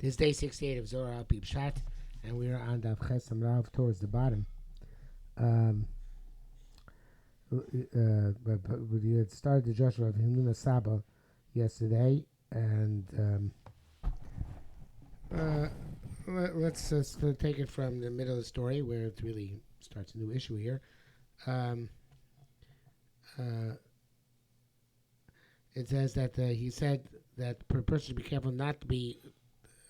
This is day 68 of Zohar 8a-b Pshat, and we are on Daf Chesam Rav towards the bottom. But we had started the Joshua of Himnuna Saba yesterday, and let's take it from the middle of the story where it really starts a new issue here. It says that he said that per person should be careful not to be.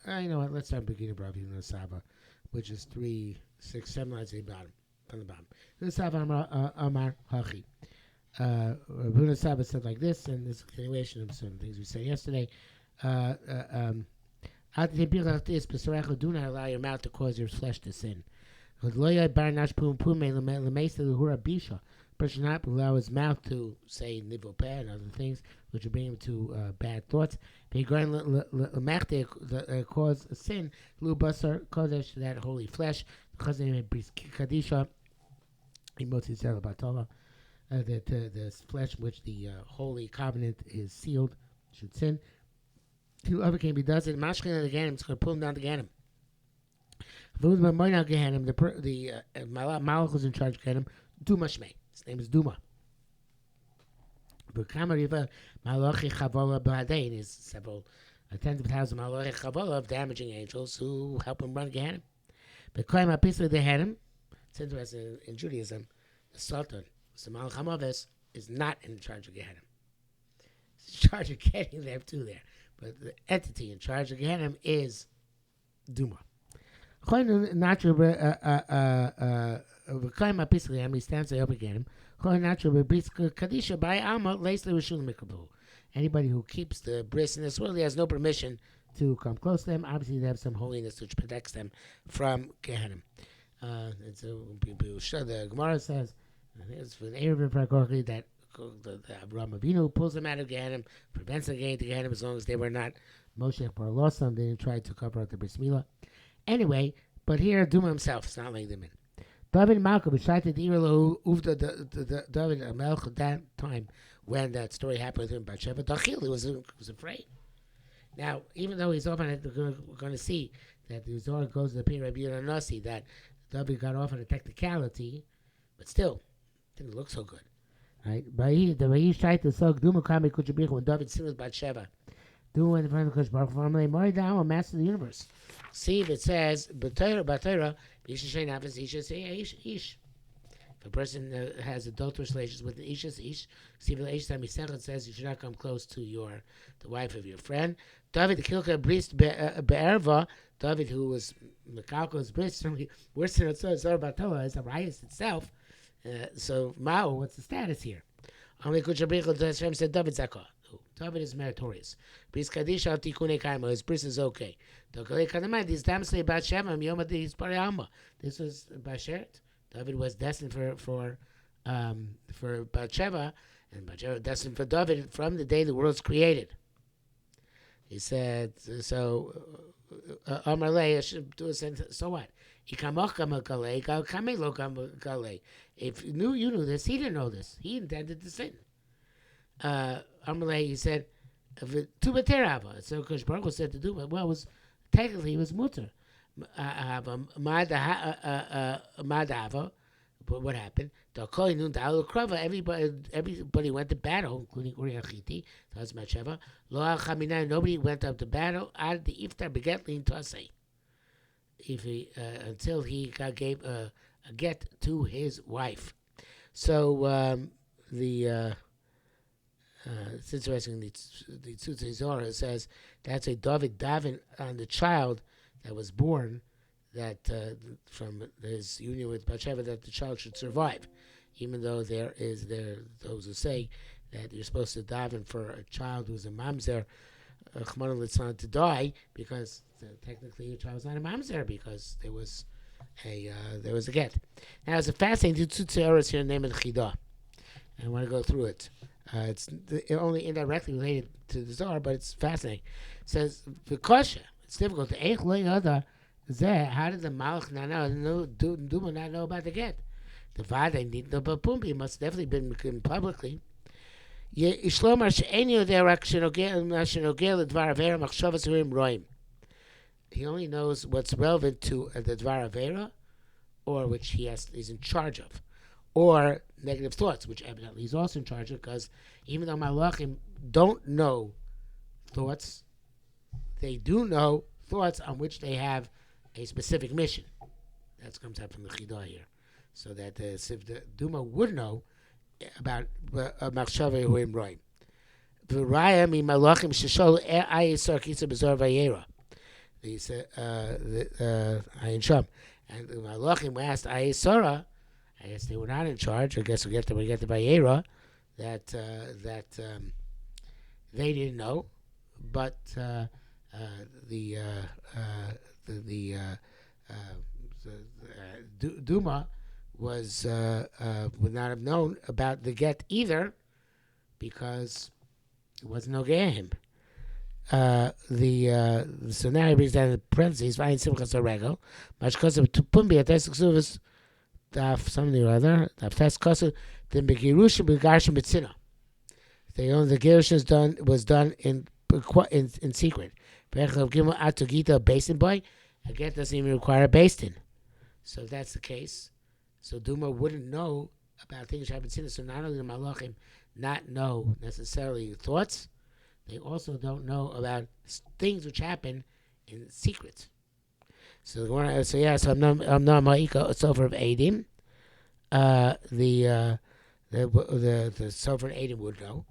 You know what? Let's start beginning Rav Himnuna Saba, which is 3, 6, 7 lines at the bottom. On the bottom. This Saba Amar Hachi. Rav Himnuna Saba said like this, and this is a continuation of certain things we said yesterday. Do not allow your mouth to cause your flesh to sin. Person should not allow his mouth to say nivopeh and other things which will bring him to bad thoughts. Cause a sin, lu basar kodesh, that holy flesh. That the flesh which the holy covenant is sealed should sin. Whoever can be does it. Mashkin again, it's going to pull him down to Ganem. The Malach who's in charge of Ganem, Duma Shmei. His name is Duma. There's several tens of thousands of Malachi Chavola of damaging angels who help him run Ganem. But Koyim HaPisra they had him. It's interesting in Judaism, the Sultan, the Malach HaMaves, is not in charge of Gehenim. He's in charge of getting them to there. But the entity in charge of Gehenim is Duma. Koyim HaPisra, how many stands they up again? Anybody who keeps the bris in this world, he has no permission to come close to them. Obviously, they have some holiness which protects them from Gehenim. The Gemara says, it's for the Erev that Avraham Avinu pulls them out of Gehenim, prevents them getting to Gehenim as long as they were not Moshe Parlosam. They didn't try to cover up the bris milah. Anyway, but here Duma himself is not letting them in. David Malka b'shaited Irlo uvda David Melch at that time when that story happened with him Batsheva. Dachil was afraid. Now, even though he's off on it, we're going to see that the Zohar goes to the opinion of Rabbi Nasi that David got off on a technicality, but still didn't look so good. Right? When David sinned with Batsheva, Duma went in front of the Kosh Baruch Hu, master of the universe. See if it says Batera. If a person has adulterous relations with an ish, see the ish it says you should not come close to the wife of your friend. David the Kilka Brist Be'erva, David who was Mekalko's Brist, worse than Zohar Batola is the riot itself. So Mao, what's the status here? Only Kuchabrich said David Zakah. David is meritorious. Bris Kaddish al Tikune Kaima. His bris is okay. This was Bashert. David was destined for Batsheva, and Batsheva was destined for David from the day the world's created. He said, so Amarle should do a sentence. So what? If you knew this, he didn't know this. He intended to sin. Amalei, he said, "Tubaterava." So Kosh Baruch Hu said to do it. Well, technically it was mutter. Madava. But what happened? Everybody went to battle, including Uri Achiti. That's Batsheva. Nobody went up to battle. Ad the iftar begetlin tasei. Until he gave a get to his wife. So it's interesting. The Tzutz Zohar says that's a David Davin on the child that was born that from his union with Batsheva, that the child should survive, even though there those who say that you're supposed to daven for a child who's a mamzer, Chmona Litzlan, to die because technically your child was not a mamzer because there was a get. Now it's a fascinating Tzutz Zohar here named Chida. I want to go through it. It's only indirectly related to the Zohar, but it's fascinating. It says, V'kosha, it's difficult. How did the Malach not know, Duma not know about the get? The Vade need no Bapumbi must definitely been written publicly. he only knows what's relevant to the Dvar Avera, or which he's in charge of, or negative thoughts, which evidently he's also in charge of, because even though Malachim don't know thoughts, they do know thoughts on which they have a specific mission. That comes out from the Chidah here. So that the Duma would know about Machshava Yehuim Roim. V'raya mi Malachim sheshol ayisar kitza b'zor vayera. He said, Ayin Sham. And the Malachim asked Ayisara, I guess they were not in charge. I guess we get to Vayera, that they didn't know, but Duma would not have known about the get either, because it wasn't okay him. So now he brings down the parentheses. Vayin simchas harego, mashkos of tupumbi ates ksuvas daf something or other. Daf tes kosu then begirushim begarshim betzina. They own the gerushin was done in secret. Bechav gimel atugita basin boy. A get doesn't even require a basin. So if that's the case, so Duma wouldn't know about things which haven't seen. So not only the Malachim not know necessarily thoughts, they also don't know about things which happen in secret. So I'm not ma'ika sofer of Adim. The sofer of Adim would know.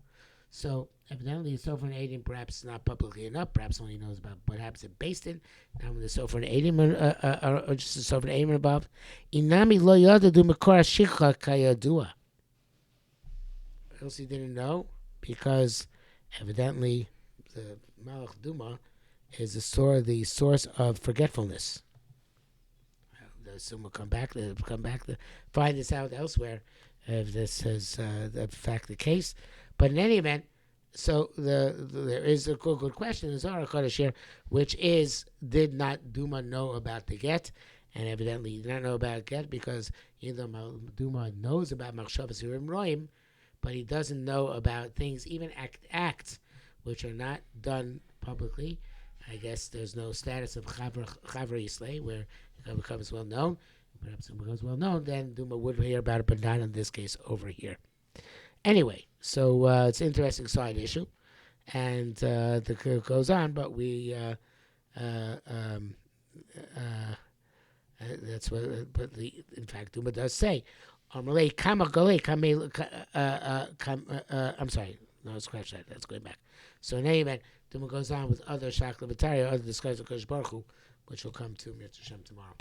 So evidently, the sofer of Adim perhaps not publicly enough. Perhaps only knows about what happens in Basin. Now, when the sofer of Adim are just the sofer of Adim involved, inami lo yada du mekor shicha kayadua. Else he didn't know, because evidently the Malach Duma is the source of forgetfulness. I assume we'll come back to find this out elsewhere if this is in fact the case. But in any event, so there is a good question in Zohar Kodesh here, which is, did not Duma know about the get? And evidently he did not know about get, because even though Duma knows about Machshavas Yehuim Roim, but he doesn't know about things, even acts which are not done publicly. I guess there's no status of Chavra Yislay, where it becomes well known. Perhaps it becomes well known, then Duma would hear about it, but not in this case over here. Anyway, so it's an interesting side issue, and the goes on, but we that's what. But in fact, Duma does say, I'm sorry, no, scratch that. That's going back. So in any event, Duma goes on with other Shakla B'Tari, other discussions of Kodesh Baruch Hu, which will come to Mitzvah Shem tomorrow.